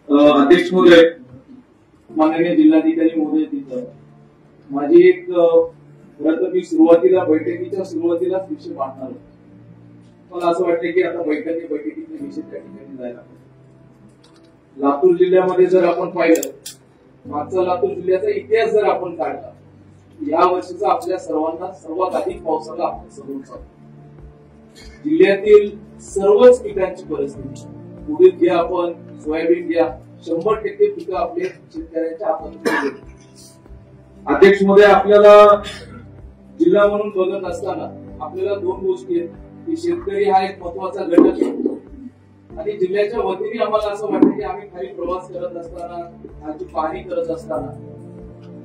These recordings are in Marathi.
अध्यक्ष महोदय, माननीय जिल्हाधिकारी महोदय, तिथं माझी एक मी सुरुवातीला बैठकीच्या सुरुवातीलाच विषय मांडणार होतो. मला असं वाटतं की आता बैठकीतले विषय त्या ठिकाणी जायला पाहिजे. लातूर जिल्ह्यामध्ये जर आपण पाहिलं, मागचा लातूर जिल्ह्याचा इतिहास जर आपण काढला, या वर्षीचा आपल्या सर्वांना सर्वात अधिक पावसाला आपण समोर चालतो. जिल्ह्यातील सर्वच पिकांची परिस्थिती, उडीद घ्या, आपण सोयाबीन घ्या, 100% पिकं आपले शेतकऱ्यांच्या हातात. अध्यक्ष महोदय, आपल्याला जिल्हा म्हणून बघत असताना आपल्याला दोन गोष्टी आहेत की शेतकरी हा एक महत्वाचा घटक आहे आणि जिल्ह्याच्या वतीने आम्हाला असं वाटतं की आम्ही खाली प्रवास करत असताना, आमची पाहणी करत असताना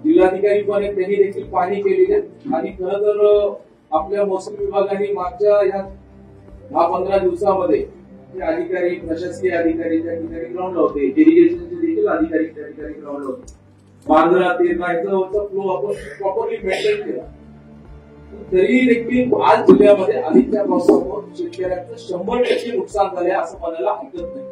जिल्हाधिकारी पण त्यांनी देखील पाहणी केलेली आहे आणि खरं तर आपल्या महसूल विभागाने मागच्या या 10-15 दिवसामध्ये अधिकारी, प्रशासकीय अधिकारी त्या ठिकाणी ग्राउंडला होते, इरिगेशनचे देखील अधिकारी त्या ठिकाणी ग्राउंडला होते. मांजरा तेरणाचा फ्लो आपण प्रॉपरली मेंटेन केला. तरी देखील आज जिल्ह्यामध्ये आधीच्या पावसामुळे शेतकऱ्यांचं 100% नुकसान झाले असं म्हणायला हरकत नाही.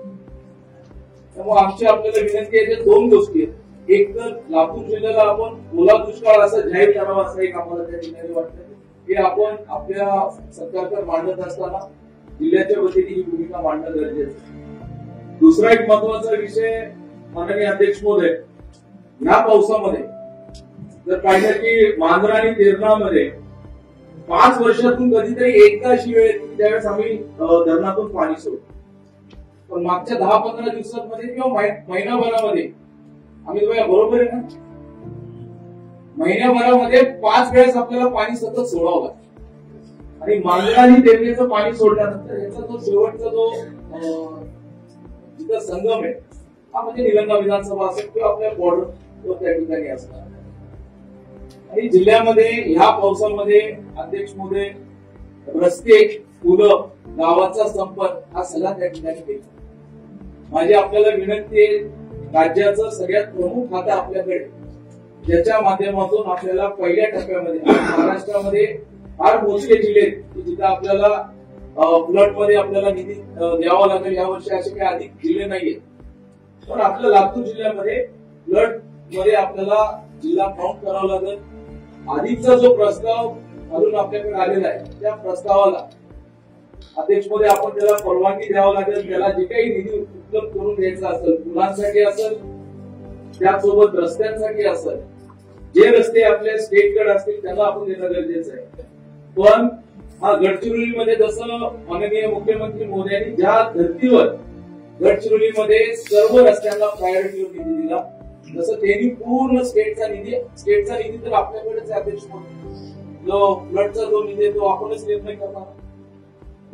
त्यामुळे आमची आपल्याला विनंती आहे, दोन गोष्टी आहेत. एक तर लातूर जिल्ह्याला आपण ओला दुष्काळ असं जाहीर करावं असं एक आम्हाला त्या ठिकाणी वाटतं की आपण आपल्या सरकारकडे मांडत असताना जिल्ह्याच्या वतीने ही भूमिका मांडणं गरजेचं आहे. दुसरा एक महत्वाचा विषय, माननीय अध्यक्ष महोदय, या पावसामध्ये जर पाहिलं की मांजरा आणि तेरणामध्ये 5 वर्षातून कधीतरी एकदा अशी वेळ येते त्यावेळेस आम्ही धरणातून पाणी सोडतो. पण मागच्या 10-15 दिवसांमध्ये किंवा महिनाभरामध्ये आम्ही बरोबर आहे ना, महिन्याभरामध्ये 5 वेळेस आपल्याला पाणी सतत सोडावं लागतं. आणि मांजरा आणि तेरणीचं पाणी सोडल्यानंतर याचा जो शेवटचा जो जिथं संगम आहे हा म्हणजे निलंगा विधानसभा असेल किंवा आपल्या बॉर्डर त्या ठिकाणी असणार. आणि जिल्ह्यामध्ये ह्या पावसामध्ये अध्यक्ष महोदय, रस्ते, पुलं, गावाचा संपर्क हा सगळा त्या ठिकाणी केला. माझी आपल्याला विनंती आहे, राज्याचं सगळ्यात प्रमुख खातं आपल्याकडे, ज्याच्या माध्यमातून आपल्याला पहिल्या टप्प्यामध्ये महाराष्ट्रामध्ये फार मोजके जिल्हे की जिथे आपल्याला फ्लडमध्ये आपल्याला निधी द्यावा लागेल. यावर्षी असे काही अधिक जिल्हे नाहीये, पण आपल्या लातूर जिल्ह्यामध्ये फ्लड मध्ये आपल्याला जिल्हा काउंट करावा लागेल. आधीचा जो प्रस्ताव घालून आपल्याकडे आलेला आहे त्या प्रस्तावाला अध्यक्ष मध्ये आपण त्याला परवानगी द्यावं लागेल. त्याला जे काही निधी उपलब्ध करून द्यायचा असेल, पुलांसाठी असेल, त्यासोबत रस्त्यांसाठी असेल, जे रस्ते आपल्या स्टेटकडे असतील त्याला आपण देणं गरजेचं आहे. पण हा गडचिरोलीमध्ये जसं माननीय मुख्यमंत्री मोदयांनी ज्या धर्तीवर गडचिरोलीमध्ये सर्व रस्त्यांना प्रायोरिटीवर निधी दिला, तसं त्यांनी पूर्ण स्टेटचा निधी तर आपल्याकडेच आहे अध्यक्ष महोदय. जो फ्लडचा जो निधी तो आपणच निर्णय करणार.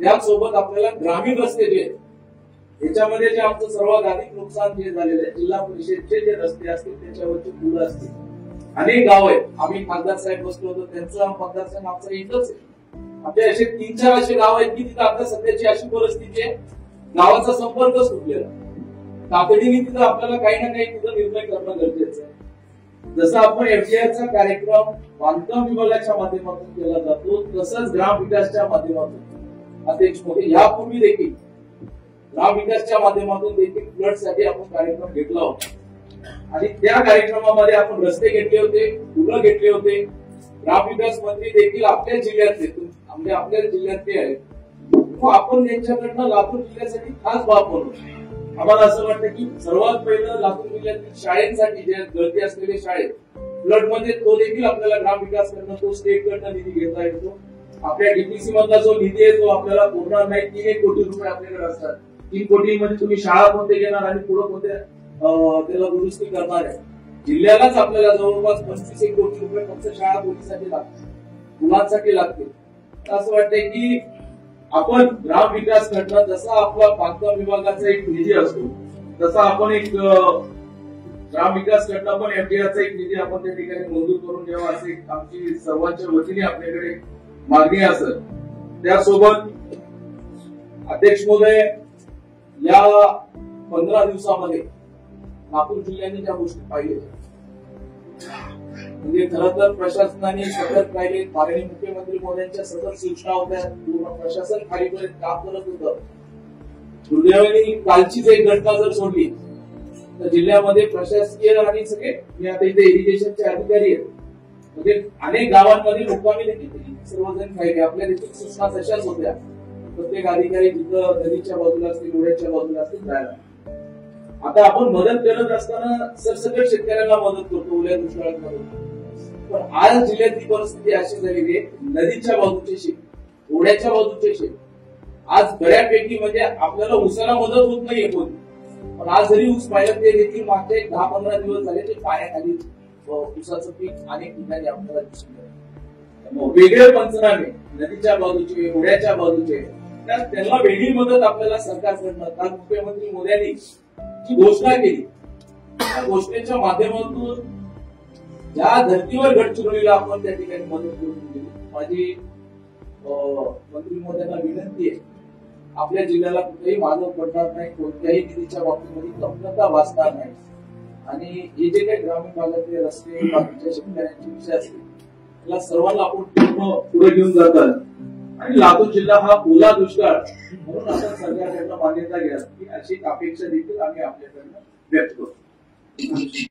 त्यासोबत आपल्याला ग्रामीण रस्ते जे आहेत याच्यामध्ये जे आमचं सर्वात अधिक नुकसान जे झालेलं आहे, जिल्हा परिषदचे जे रस्ते असतील त्याच्यावरचे पुलं असतील, अनेक गाव आहेत. आम्ही खासदार साहेब बसलो होतो, त्यांचा मतदारसंघ आमचा एकच आहे. आपले असे 3-4 असे गाव आहेत की तिथं आता सध्याची अशी परिस्थिती आहे, गावाचा संपर्कच तुटलेला. तातडीने तिथं आपल्याला काही ना काही तिथं निर्णय करणं गरजेचं आहे. जसं आपण एफडीआरचा कार्यक्रम बांधकाम विभागाच्या माध्यमातून केला जातो, तसंच ग्राम विकासच्या माध्यमातून अध्यक्ष महोदय यापूर्वी देखील ग्राम विकासच्या माध्यमातून देखील फ्लडसाठी आपण कार्यक्रम घेतला होता आणि त्या कार्यक्रमामध्ये आपण रस्ते घेतले होते, पुलं घेतले होते. ग्रामविकास मंत्री देखील आपल्या जिल्ह्यातले म्हणजे आपल्या जिल्ह्यातले आहेत. आपण त्यांच्याकडनं लातूर जिल्ह्यासाठी खास बाब बनवतो. आम्हाला असं वाटतं की सर्वात पहिलं लातूर जिल्ह्यातील शाळेंसाठी जे गळती असलेले शाळेत फ्लडमध्ये तो देखील आपल्याला ग्रामविकास करणं, तो स्टेटकडनं निधी घेता येतो. आपल्या डीपीसी मधला जो निधी आहे तो आपल्याला पुरणार नाही. 3 कोटी रुपये आपल्याकडे असतात. 3 कोटीमध्ये तुम्ही शाळा कोणते घेणार आणि पुढे कोणत्या त्याला दुरुस्ती करणार आहे. जिल्ह्यालाच आपल्याला जवळपास 25 कोटी रुपये फक्त शाळा पोलीसाठी लागतील, मुलांसाठी लागतील. असं वाटतंय की आपण ग्राम विकास करणं, जसा आपला बांधकाम विभागाचा एक निधी असतो तसा आपण एक ग्राम विकास करणं पण एफडीआरचा एक निधी आपण त्या ठिकाणी मंजूर करून द्यावा असे आमची सर्वांच्या वतीने आपल्याकडे मागणी असेल. त्यासोबत अध्यक्ष महोदय, या 15 दिवसामध्ये नागपूर जिल्ह्याने ज्या गोष्टी पाहिल्या म्हणजे खरं तर प्रशासनाने सतत राहिले, माननीय मुख्यमंत्री मोदयांच्या सतत सूचना होत्या, पूर्ण प्रशासन खालीपर्यंत काम करत होतं. दुर्दैवाने कालचीच एक घटना जर सोडली तर जिल्ह्यामध्ये प्रशासकीय आणि सगळे मी आता इथे इरिगेशनचे अधिकारी आहेत, म्हणजे अनेक गावांमध्ये मुक्कामी देखील सर्वजण राहिले. आपल्या देखील सूचना तशाच होत्या. प्रत्येक अधिकारी जिथं नदीच्या बाजूला असतील, ओढ्याच्या बाजूला असतील राहायला. आता आपण मदत करत असताना सरसकट शेतकऱ्यांना मदत करतो, ओल्या दुष्काळात मदत करतो. पण आज जिल्ह्यातली परिस्थिती अशी झालेली आहे, नदीच्या बाजूचे शेत, ओढ्याच्या बाजूचे शेत आज बऱ्यापैकी म्हणजे आपल्याला ऊसाला मदत होत नाहीये कोणी. पण आज जरी ऊस पाहिलं ते देखील मागचे 10-15 दिवस झाले ते पाण्याखाली ऊसाचं पीक अनेक ठिकाणी आपल्याला दिसून येतं. वेगळे पंचनामे नदीच्या बाजूचे, ओढ्याच्या बाजूचे, त्यांना वेगळी मदत आपल्याला सरकारकडनं काल मुख्यमंत्री मोदयांनी जी घोषणा केली, त्या घोषणेच्या माध्यमातून ज्या धर्तीवर गडचिरोलीला आपण त्या ठिकाणी मदत करून दिली. माझी मंत्री मोदयांना विनंती आहे, आपल्या जिल्ह्याला कुठेही मागं पडणार नाही, कोणत्याही निधीच्या बाबतीमध्ये कमतरता भासणार नाही. आणि हे जे काही ग्रामीण भागातले रस्ते, बाकीच्या शेतकऱ्यांचे विषय असतील, त्याला सर्वांना आपण पूर्ण पुढे घेऊन जातात. आणि लातूर जिल्हा हा ओला दुष्काळ म्हणून आपण सरकारकडनं मान्यता घ्या, की अशी अपेक्षा देखील आम्ही आपल्याकडनं व्यक्त करतो.